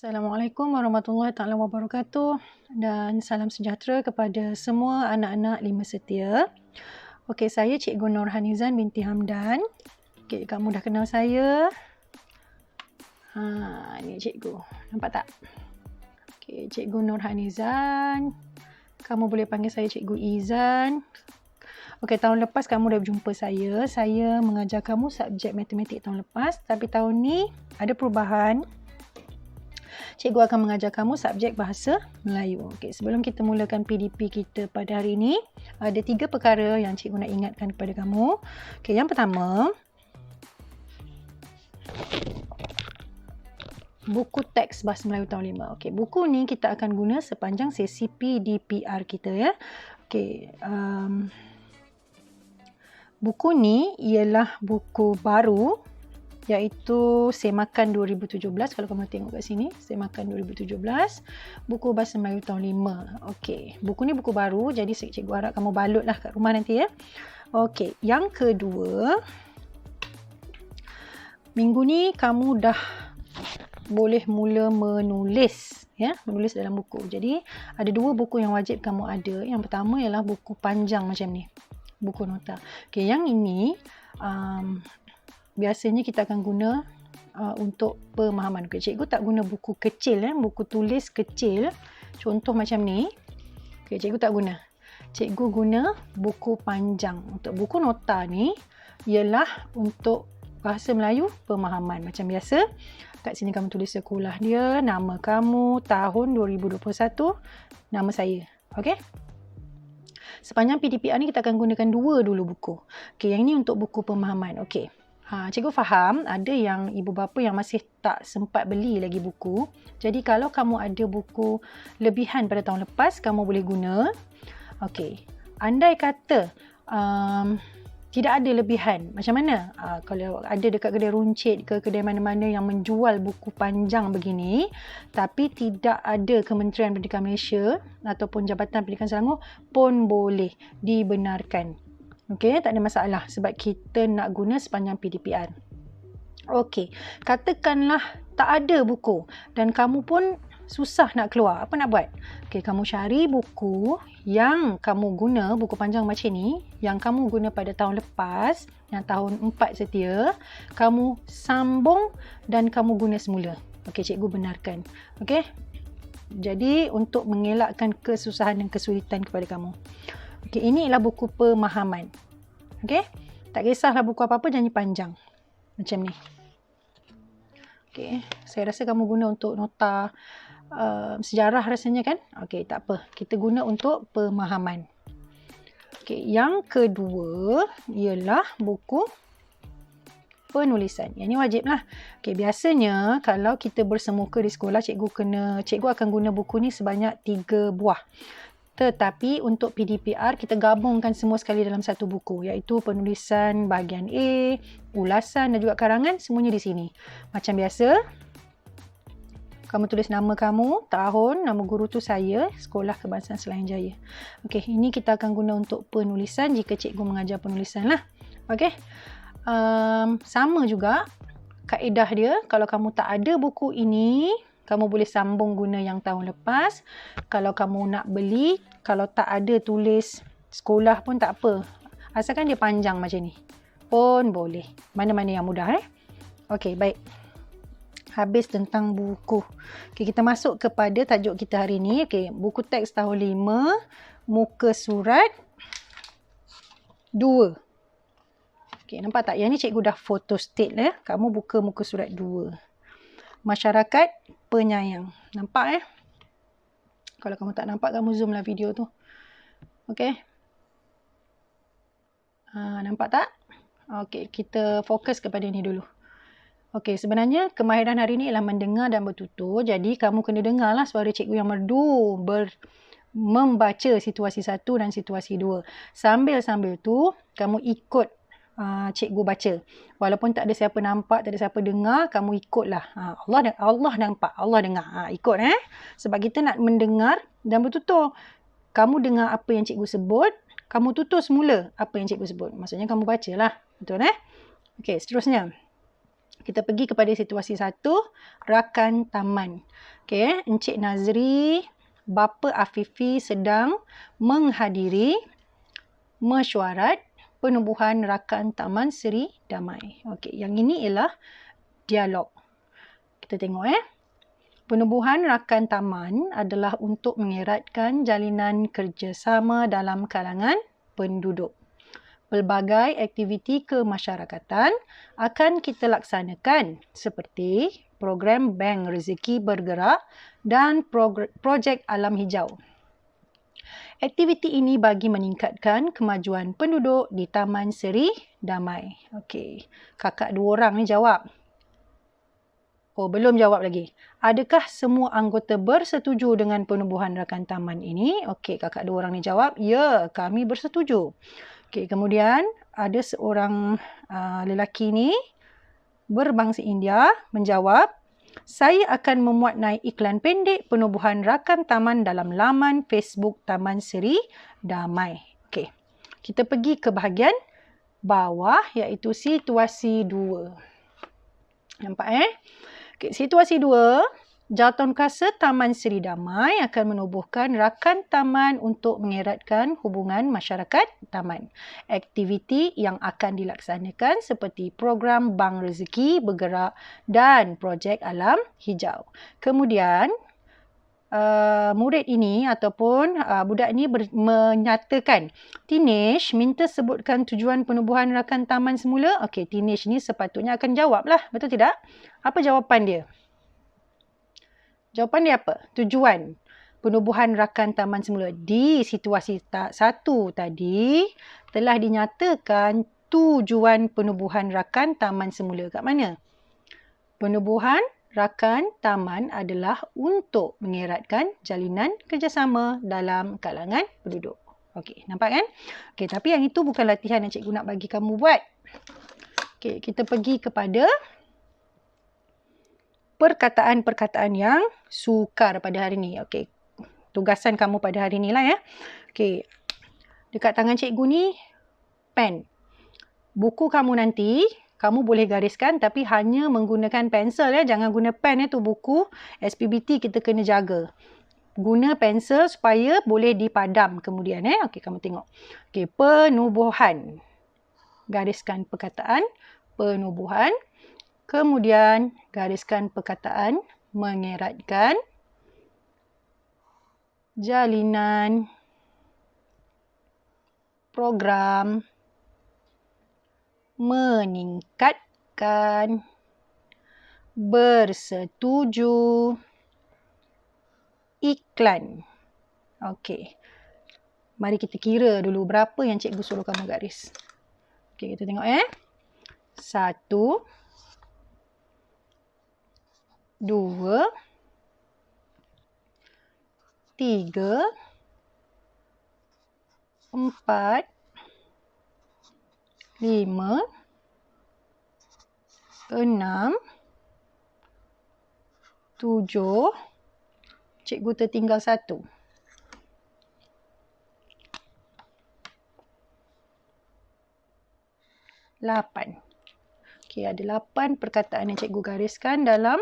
Assalamualaikum warahmatullahi taala wabarakatuh dan salam sejahtera kepada semua anak-anak lima setia. Okey, saya Cikgu Nurhanizan binti Hamdan. Okey, kamu dah kenal saya. Ni cikgu. Nampak tak? Okey, Cikgu Nurhanizan. Kamu boleh panggil saya Cikgu Izan. Okey, tahun lepas kamu dah berjumpa saya. Saya mengajar kamu subjek matematik tahun lepas, tapi tahun ni ada perubahan. Cikgu akan mengajar kamu subjek bahasa Melayu. Okey, sebelum kita mulakan PDP kita pada hari ini, ada 3 perkara yang cikgu nak ingatkan kepada kamu. Okey, yang pertama, buku teks bahasa Melayu tahun 5. Okey, buku ni kita akan guna sepanjang sesi PDPR kita ya. Okey, buku ni ialah buku baru, iaitu Semakan 2017. Kalau kamu tengok kat sini, Semakan 2017, buku bahasa Melayu tahun 5. Okey, buku ni buku baru, jadi cikgu harap kamu balutlah kat rumah nanti ya. Okey, yang kedua, minggu ni kamu dah boleh mula menulis ya, menulis dalam buku. Jadi ada 2 buku yang wajib kamu ada. Yang pertama ialah buku panjang macam ni, buku nota. Okey, yang ini biasanya kita akan guna untuk pemahaman. Okay, cikgu tak guna buku kecil, buku tulis kecil. Contoh macam ni. Okay, cikgu tak guna. Cikgu guna buku panjang. Untuk buku nota ni ialah untuk bahasa Melayu pemahaman. Macam biasa, kat sini kamu tulis sekolah dia, nama kamu, tahun 2021, nama saya. Okay? Sepanjang PDPR ni kita akan gunakan 2 dulu buku. Okay, yang ni untuk buku pemahaman. Okay. Cikgu faham ada yang ibu bapa yang masih tak sempat beli lagi buku. Jadi kalau kamu ada buku lebihan pada tahun lepas, kamu boleh guna. Okey, andai kata tidak ada lebihan, macam mana? Kalau ada dekat kedai runcit ke kedai mana-mana yang menjual buku panjang begini, tapi tidak ada Kementerian Pendidikan Malaysia ataupun Jabatan Pendidikan Selangor, pun boleh dibenarkan. Okey, tak ada masalah sebab kita nak guna sepanjang PDPR. Okey, katakanlah tak ada buku dan kamu pun susah nak keluar. Apa nak buat? Okey, kamu cari buku yang kamu guna, buku panjang macam ni, yang kamu guna pada tahun lepas, yang tahun 4 setia, kamu sambung dan kamu guna semula. Okey, cikgu benarkan. Okey? Jadi, untuk mengelakkan kesusahan dan kesulitan kepada kamu. Okey, ini ialah buku pemahaman. Okey? Tak kisahlah buku apa-apa, jangan panjang. Macam ni. Okey, saya rasa kamu guna untuk nota sejarah rasanya kan? Okey, tak apa. Kita guna untuk pemahaman. Okey, yang kedua ialah buku penulisan. Yang ni wajib lah. Okey, biasanya kalau kita bersemuka di sekolah, cikgu akan guna buku ni sebanyak 3 buah. Tetapi untuk PDPR kita gabungkan semua sekali dalam satu buku, iaitu penulisan bahagian A, ulasan dan juga karangan, semuanya di sini. Macam biasa, kamu tulis nama kamu, tahun, nama guru tu saya, Sekolah Kebangsaan Selain Jaya. Okey, ini kita akan guna untuk penulisan jika cikgu mengajar penulisan lah. Okey, sama juga kaedah dia. Kalau kamu tak ada buku ini, kamu boleh sambung guna yang tahun lepas. Kalau kamu nak beli, kalau tak ada tulis sekolah pun tak apa. Asalkan dia panjang macam ni pun boleh. Mana-mana yang mudah. Okey, baik. Habis tentang buku. Okey, kita masuk kepada tajuk kita hari ni. Okey, buku teks tahun 5, muka surat 2. Okey, nampak tak? Yang ni cikgu dah photo state . Kamu buka muka surat 2. Masyarakat penyayang. Nampak Kalau kamu tak nampak, kamu zoom lah video tu. Okey. Nampak tak? Okey, kita fokus kepada ni dulu. Okey, sebenarnya kemahiran hari ni ialah mendengar dan bertutur. Jadi kamu kena dengarlah suara cikgu yang merdu membaca situasi 1 dan situasi 2. Sambil-sambil tu kamu ikut cikgu baca. Walaupun tak ada siapa nampak, tak ada siapa dengar, kamu ikutlah. Allah nampak, Allah dengar. Ikut Sebab kita nak mendengar dan bertutur. Kamu dengar apa yang cikgu sebut, kamu tutur semula apa yang cikgu sebut. Maksudnya kamu bacalah. Betul Okey, seterusnya. Kita pergi kepada situasi 1, rakan taman. Okey, Encik Nazri, Bapa Afifi sedang menghadiri mesyuarat penubuhan rakan Taman Seri Damai. Okey, yang ini ialah dialog. Kita tengok Penubuhan rakan taman adalah untuk mengeratkan jalinan kerjasama dalam kalangan penduduk. Pelbagai aktiviti kemasyarakatan akan kita laksanakan seperti program Bank Rezeki Bergerak dan projek Alam Hijau. Aktiviti ini bagi meningkatkan kemajuan penduduk di Taman Seri Damai. Okey, kakak 2 orang ni jawab. Oh, belum jawab lagi. Adakah semua anggota bersetuju dengan penubuhan rakan taman ini? Okey, kakak 2 orang ni jawab, ya, kami bersetuju. Okey, kemudian ada seorang lelaki ni berbangsa India menjawab, saya akan memuat naik iklan pendek penubuhan rakan taman dalam laman Facebook Taman Seri Damai. Okey, kita pergi ke bahagian bawah iaitu situasi 2. Nampak Okay, situasi 2, Jawatankuasa Taman Seri Damai akan menubuhkan rakan taman untuk mengeratkan hubungan masyarakat taman. Aktiviti yang akan dilaksanakan seperti program Bank Rezeki Bergerak dan projek Alam Hijau. Kemudian, murid ini ataupun budak ini menyatakan, Tinesh minta sebutkan tujuan penubuhan rakan taman semula. Okey, Tinesh ni sepatutnya akan jawablah, betul tidak? Apa jawapan dia? Jawapan dia apa? Tujuan penubuhan rakan taman semula. Di situasi 1 tadi telah dinyatakan tujuan penubuhan rakan taman semula kat mana? Penubuhan rakan taman adalah untuk mengeratkan jalinan kerjasama dalam kalangan penduduk. Okey, nampak kan? Okey, tapi yang itu bukan latihan yang cikgu nak bagi kamu buat. Okey, kita pergi kepada perkataan-perkataan yang sukar pada hari ini. Okey, tugasan kamu pada hari inilah Okey, dekat tangan cikgu ni pen. Buku kamu nanti kamu boleh gariskan tapi hanya menggunakan pensel jangan guna pen tu buku SPBT kita kena jaga. Guna pensel supaya boleh dipadam kemudian Okey, kamu tengok. Okey, penubuhan. Gariskan perkataan penubuhan. Kemudian gariskan perkataan mengeratkan jalinan program meningkatkan bersetuju iklan. Okey. Mari kita kira dulu berapa yang cikgu suruh kamu garis. Okey, kita tengok 1, 2, 3, 4, 5, 6, 7, cikgu tertinggal 1. 8. Okey, ada 8 perkataan yang cikgu gariskan dalam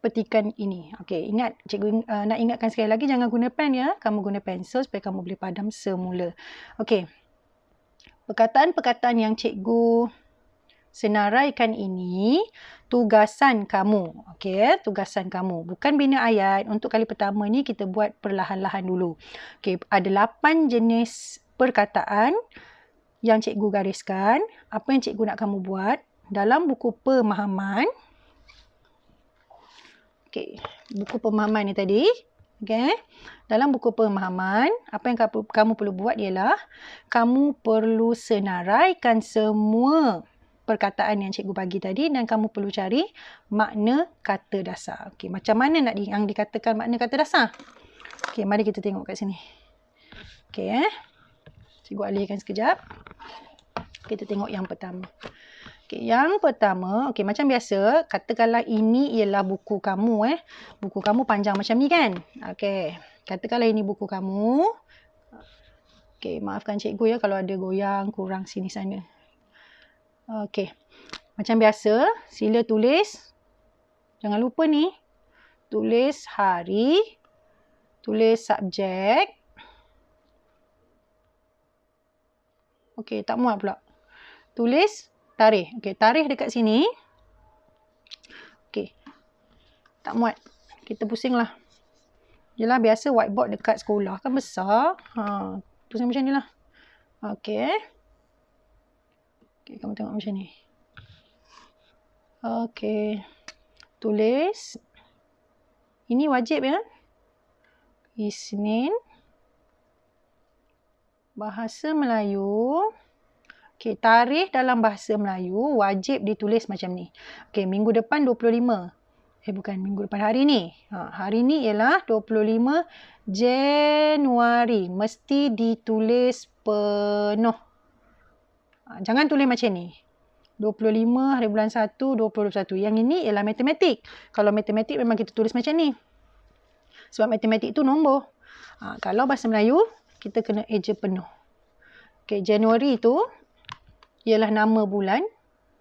petikan ini. Okey, ingat, cikgu nak ingatkan sekali lagi jangan guna pen Kamu guna pensel supaya kamu boleh padam semula. Okey. Perkataan-perkataan yang cikgu senaraikan ini tugasan kamu. Okey, tugasan kamu. Bukan bina ayat. Untuk kali pertama ni kita buat perlahan-lahan dulu. Okey, ada 8 jenis perkataan yang cikgu gariskan. Apa yang cikgu nak kamu buat dalam buku pemahaman. Okey, buku pemahaman ni tadi. Okey. Dalam buku pemahaman, apa yang kamu perlu buat ialah kamu perlu senaraikan semua perkataan yang cikgu bagi tadi dan kamu perlu cari makna kata dasar. Okey, macam mana nak yang dikatakan makna kata dasar? Okey, mari kita tengok kat sini. Okey, cikgu alihkan sekejap. Kita tengok yang pertama. Okay, yang pertama, okay, macam biasa, katakanlah ini ialah buku kamu. Buku kamu panjang macam ni kan? Okay, katakanlah ini buku kamu. Okay, maafkan cikgu kalau ada goyang, kurang sini sana. Okey. Macam biasa, sila tulis. Jangan lupa ni. Tulis hari. Tulis subjek. Okey, tak muat pula. Tulis tarikh. Okey, tarikh dekat sini. Okey. Tak muat. Kita pusinglah. Yelah, biasa whiteboard dekat sekolah kan besar. Pusing macam ni lah. Okey. Okey, kamu tengok macam ni. Okey. Tulis. Ini wajib ya. Isnin. Bahasa Melayu. Okey, tarikh dalam bahasa Melayu wajib ditulis macam ni. Okey, minggu depan 25. Bukan, minggu depan hari ni. Hari ni ialah 25 Januari. Mesti ditulis penuh. Jangan tulis macam ni. 25 hari bulan 1, 2021. Yang ini ialah matematik. Kalau matematik memang kita tulis macam ni. Sebab matematik tu nombor. Kalau bahasa Melayu, kita kena eja penuh. Okey, Januari tu ialah nama bulan.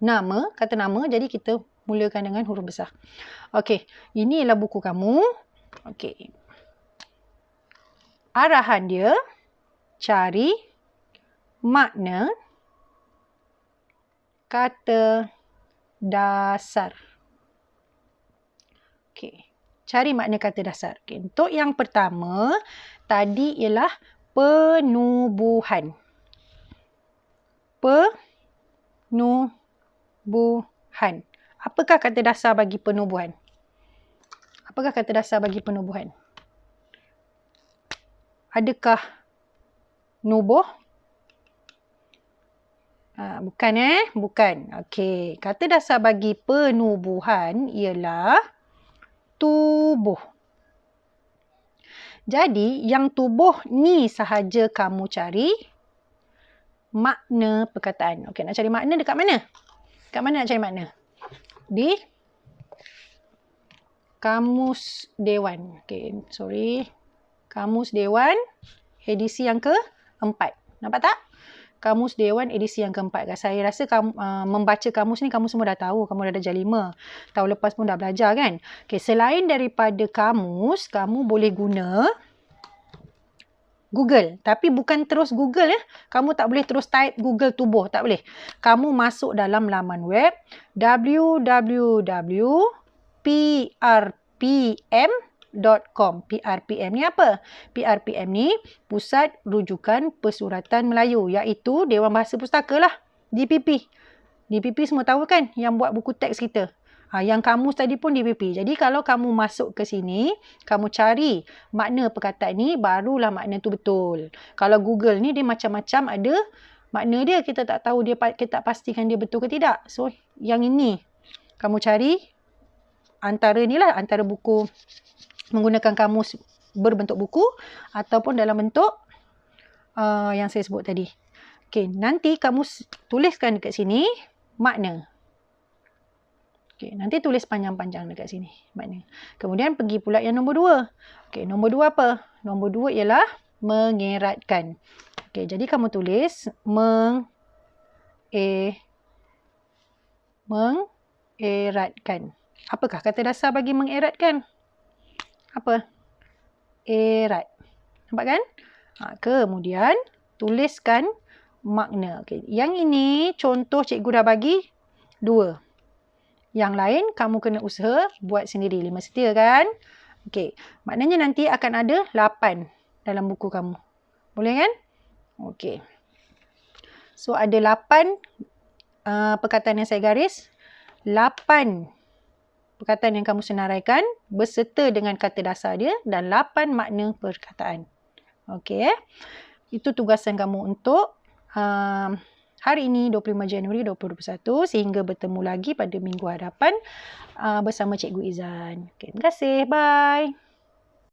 Nama, kata nama. Jadi kita mulakan dengan huruf besar. Okey, ini ialah buku kamu. Okey. Arahan dia, cari makna kata dasar. Okey, cari makna kata dasar. Okey, untuk yang pertama, tadi ialah penubuhan. Penubuhan. Apakah kata dasar bagi penubuhan? Apakah kata dasar bagi penubuhan? Adakah nubuh? Bukan Bukan. Okey. Kata dasar bagi penubuhan ialah tubuh. Jadi, yang tubuh ni sahaja kamu cari makna perkataan. Okey, nak cari makna dekat mana? Dekat mana nak cari makna? Di Kamus Dewan. Okey, sorry. Kamus Dewan edisi yang keempat. Nampak tak? Kamus Dewan edisi yang keempat. Saya rasa membaca kamus ni kamu semua dah tahu. Kamu dah darjah 5. Tahun lepas pun dah belajar kan? Okay, selain daripada kamus, kamu boleh guna Google. Tapi bukan terus Google ya. Kamu tak boleh terus type Google tubuh. Tak boleh. Kamu masuk dalam laman web www.prpm.com. PRPM ni apa? PRPM ni Pusat Rujukan Pesuratan Melayu, iaitu Dewan Bahasa Pustaka lah. DPP. DPP semua tahu kan yang buat buku teks kita. Yang kamus tadi pun DPP. Jadi kalau kamu masuk ke sini, kamu cari makna perkataan ni, barulah makna tu betul. Kalau Google ni dia macam-macam ada makna dia, kita tak tahu dia, kita tak pastikan dia betul ke tidak. So yang ini kamu cari antara ni lah, antara buku menggunakan kamus berbentuk buku ataupun dalam bentuk yang saya sebut tadi. Okey, nanti kamu tuliskan dekat sini makna. Okey, nanti tulis panjang-panjang dekat sini makna. Kemudian pergi pula yang nombor 2. Okey, nombor 2 apa? Nombor 2 ialah mengeratkan. Okey, jadi kamu tulis mengeratkan. Apakah kata dasar bagi mengeratkan? Apa? Erat. Nampak kan? Kemudian tuliskan makna. Okey, yang ini contoh cikgu dah bagi 2. Yang lain kamu kena usaha buat sendiri. 5 setia kan? Okey, maknanya nanti akan ada 8 dalam buku kamu. Boleh kan? Okey. So ada 8 perkataan yang saya garis. 8 perkataan yang kamu senaraikan berserta dengan kata dasar dia dan 8 makna perkataan. Okey. Itu tugasan kamu untuk hari ini 25 Januari 2021, sehingga bertemu lagi pada minggu hadapan bersama Cikgu Izan. Okay, terima kasih. Bye.